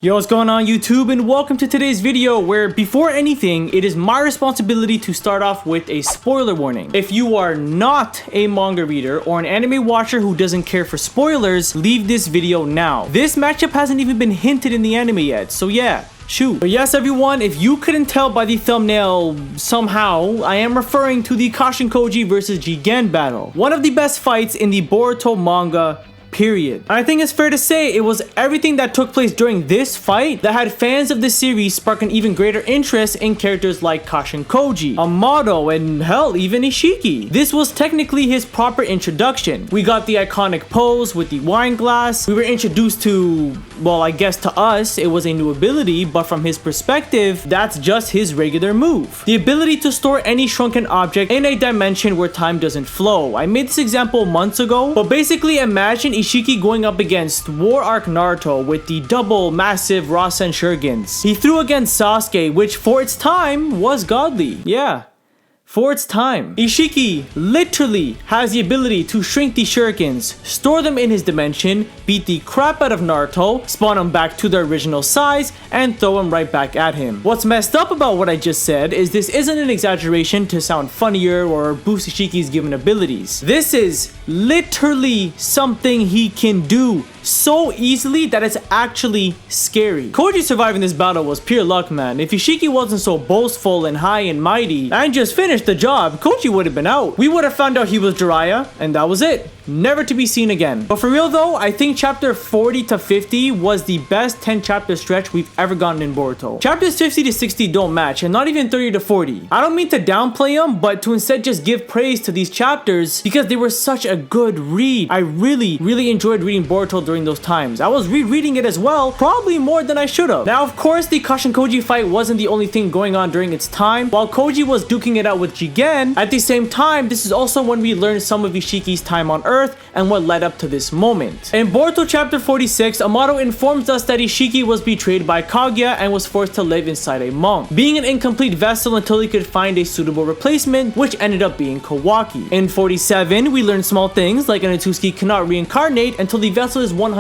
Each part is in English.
Yo, what's going on YouTube, and welcome to today's video where before anything, it is my responsibility to start off with a spoiler warning. If you are not a manga reader or an anime watcher who doesn't care for spoilers, leave this video now. This matchup hasn't even been hinted in the anime yet, so yeah. Shoot. But yes, everyone, if you couldn't tell by the thumbnail somehow, I am referring to the Kashinkoji versus Jigen battle. One of the best fights in the Boruto manga, period. I think it's fair to say it was everything that took place during this fight that had fans of the series spark an even greater interest in characters like Kashinkoji, Amato, and hell, even Ishiki. This was technically his proper introduction. We got the iconic pose with the wine glass. We were introduced to, well, I guess to us, it was a new ability, but from his perspective, that's just his regular move. The ability to store any shrunken object in a dimension where time doesn't flow. I made this example months ago, but basically imagine Ishiki going up against War Arc Naruto with the double massive Rasen Shurikens. He threw against Sasuke, which for its time was godly. Yeah. For its time. Ishiki literally has the ability to shrink the shurikens, store them in his dimension, beat the crap out of Naruto, spawn him back to their original size, and throw him right back at him. What's messed up about what I just said is this isn't an exaggeration to sound funnier or boost Ishiki's given abilities. This is literally something he can do so easily that it's actually scary. Koji surviving this battle was pure luck, man. If Ishiki wasn't so boastful and high and mighty and just finished the job, Koji would have been out. We would have found out he was Jiraiya, and that was it. Never to be seen again. But for real though, I think chapter 40 to 50 was the best 10 chapter stretch we've ever gotten in Boruto. Chapters 50 to 60 don't match, and not even 30 to 40. I don't mean to downplay them, but to instead just give praise to these chapters because they were such a good read. I really enjoyed reading Boruto during those times. I was rereading it as well, probably more than I should have. Now of course the Kashinkoji fight wasn't the only thing going on during its time. While Koji was duking it out with Jigen, at the same time this is also when we learned some of Ishiki's time on Earth and what led up to this moment. In Boruto chapter 46, Amato informs us that Ishiki was betrayed by Kaguya and was forced to live inside a monk, being an incomplete vessel until he could find a suitable replacement, which ended up being Kawaki. In 47, we learn small things like an Atsuki cannot reincarnate until the vessel is 100%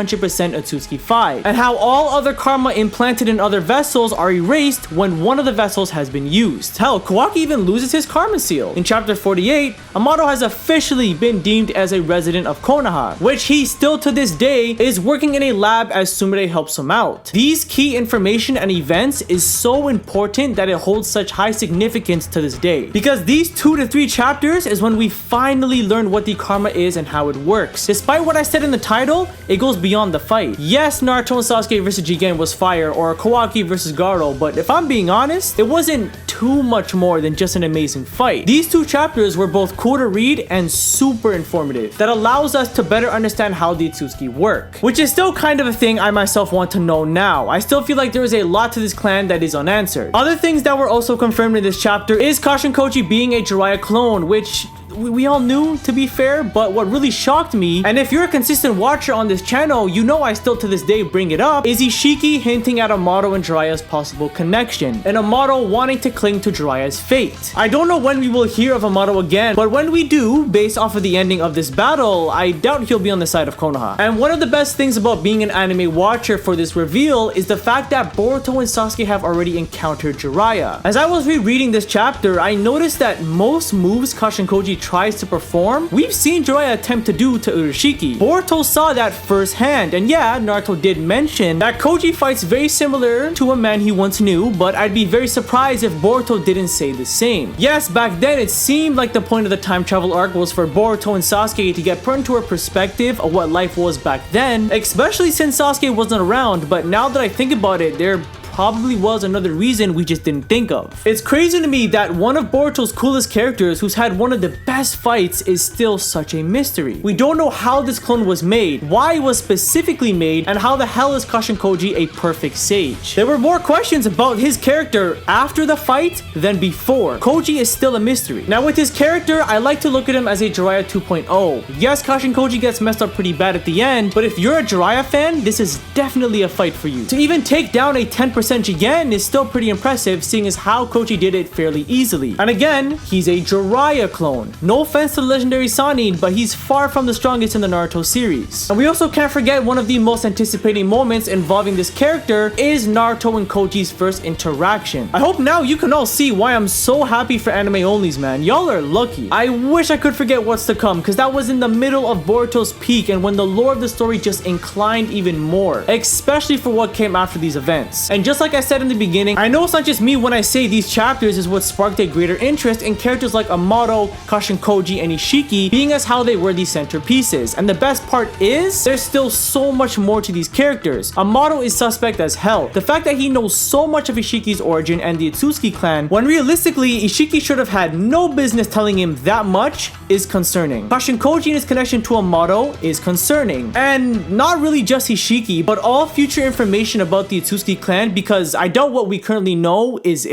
Atsuki 5, and how all other karma implanted in other vessels are erased when one of the vessels has been used. Hell, Kawaki even loses his karma seal. In chapter 48, Amato has officially been deemed as a resident of Konoha, which he still to this day is working in a lab as Sumire helps him out. These key information and events is so important that it holds such high significance to this day, because these 2 to 3 chapters is when we finally learn what the karma is and how it works. Despite what I said in the title, it goes beyond the fight. Yes, Naruto and Sasuke versus Jigen was fire, or Kawaki versus Garo, but if I'm being honest, it wasn't too much more than just an amazing fight. These 2 chapters were both cool to read and super informative that allows us to better understand how the Atsuki work, which is still kind of a thing I myself want to know now. I still feel like there is a lot to this clan that is unanswered. Other things that were also confirmed in this chapter is Kashinkoji being a Jiraiya clone, which we all knew, to be fair, but what really shocked me, and if you're a consistent watcher on this channel, you know I still to this day bring it up, is Ishiki hinting at Amato and Jiraiya's possible connection, and Amato wanting to cling to Jiraiya's fate. I don't know when we will hear of Amato again, but when we do, based off of the ending of this battle, I doubt he'll be on the side of Konoha. And one of the best things about being an anime watcher for this reveal is the fact that Boruto and Sasuke have already encountered Jiraiya. As I was rereading this chapter, I noticed that most moves Kashinkoji tries to perform, we've seen Jiraiya attempt to do to Urashiki. Boruto saw that firsthand, and yeah, Naruto did mention that Koji fights very similar to a man he once knew, but I'd be very surprised if Boruto didn't say the same. Yes, back then it seemed like the point of the time travel arc was for Boruto and Sasuke to get put into a perspective of what life was back then, especially since Sasuke wasn't around, but now that I think about it, there probably was another reason we just didn't think of. It's crazy to me that one of Boruto's coolest characters who's had one of the best fights is still such a mystery. We don't know how this clone was made, why it was specifically made, and how the hell is Kashinkoji a perfect sage. There were more questions about his character after the fight than before. Koji is still a mystery. Now with his character, I like to look at him as a Jiraiya 2.0. Yes, Kashinkoji gets messed up pretty bad at the end, but if you're a Jiraiya fan, this is definitely a fight for you. To even take down a 10% 100% jigen is still pretty impressive, seeing as how Kochi did it fairly easily. And again, he's a Jiraiya clone. No offense to the legendary Sannin, but he's far from the strongest in the Naruto series. And we also can't forget one of the most anticipating moments involving this character is Naruto and Koji's first interaction. I hope now you can all see why I'm so happy for anime onlys, man. Y'all are lucky. I wish I could forget what's to come, because that was in the middle of Boruto's peak and when the lore of the story just inclined even more, especially for what came after these events. And just like I said in the beginning, I know it's not just me when I say these chapters is what sparked a greater interest in characters like Amato, Kashin Koji, and Ishiki, being as how they were the centerpieces. And the best part is, there's still so much more to these characters. Amato is suspect as hell. The fact that he knows so much of Ishiki's origin and the Itsuki clan, when realistically Ishiki should have had no business telling him that much, is concerning. Kashin Koji and his connection to Amato is concerning. And not really just Ishiki, but all future information about the Itsuki clan, because I doubt what we currently know is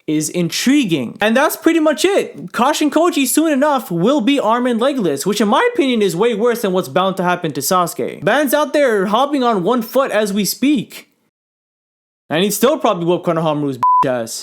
intriguing. And that's pretty much it. Kashin Koji soon enough will be arm and legless, which in my opinion is way worse than what's bound to happen to Sasuke. Man's out there hopping on one foot as we speak. And he'd still probably whoop Konohamaru's ass.